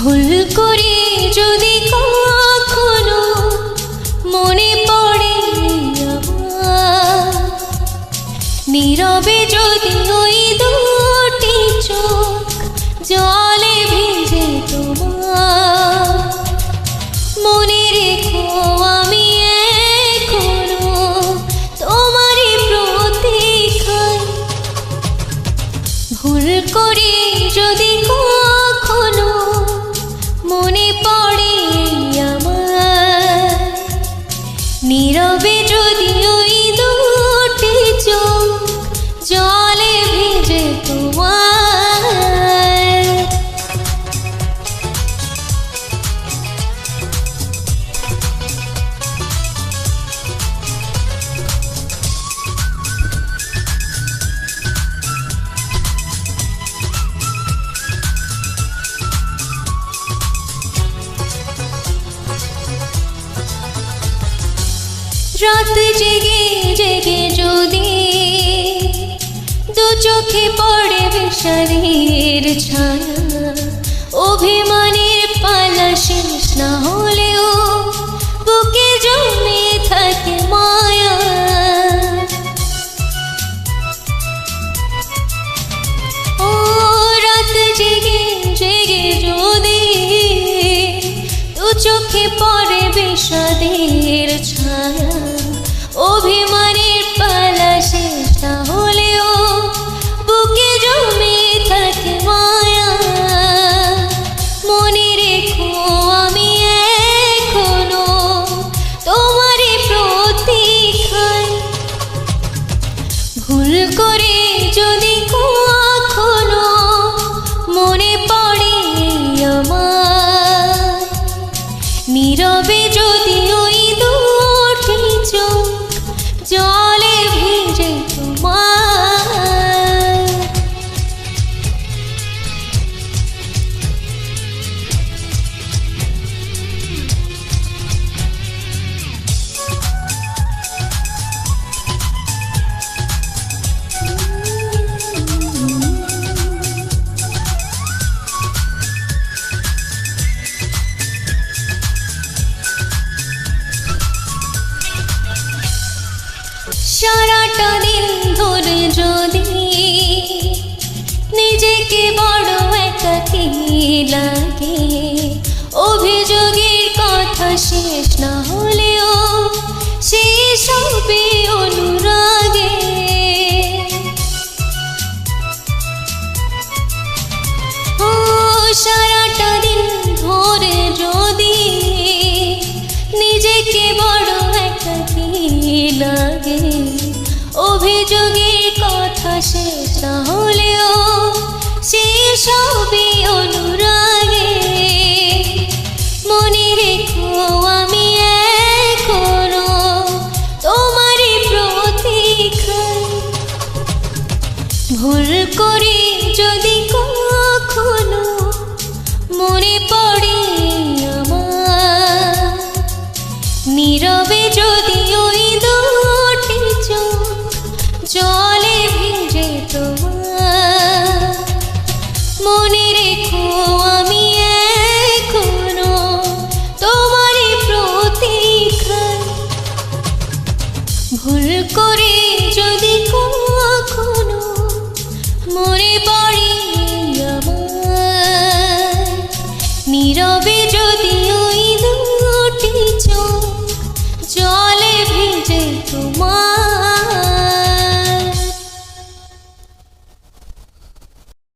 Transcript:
ভুল করে যদি কখনো মনে পড়ে আমার, নীরবে যদি ওই দুটি চোখ জলে ভিজে তোমার, মনে রেখো আমি এখনো তোমারই প্রতীক্ষায়। ভুল করে যদি কখনো মনে পড়ে আমার, নীরবে যদি ওই দুটি চোখ জলে ভিজে তোমার। রাত জেগে জেগে যদি দু চোখে পড়ে বিষাদের ছায়া, অভিমানের পালা শেষ না হলেও বুকে জমে থাকে মায়া। ও রাত জেগে জেগে যদি দু চোখে পড়ে বিষাদের ছায়া, অভিমানের পালা শেষ না হলেও বুকে জমে থাকে মায়া। মনে রেখো আমি এখনো তোমারই প্রতীক্ষায়। ভুল করে যদি কখনো মনে পড়ে আমার, নীরবে যদি ওই দুটি চোখ জলে ভিজে তোমার। সারাটা দিন ধরে যদি নিজেকে বড় একাকী লাগে, অভিযোগের কথা শেষ না হলেও শেষ হবে অনুরাগে। ও সারাটা দিন ধরে যদি নিজেকে বড় একাকী লাগে, অভিযোগের কথা শেষ না হলেও শেষ হবে অনুরাগে। মনে রেখো আমি এখনো তোমারই প্রতীক্ষায়। ভুল করে যদি কখনো মনে পড়ে আমার, নীরবে যদি ওই দুটি চোখ জলে ভিজে তোমার। মনে রেখো আমি এখনো তোমারই প্রতীক্ষায়। ভুল করে যদি কখনো মনে পড়ে আমার, নীরবে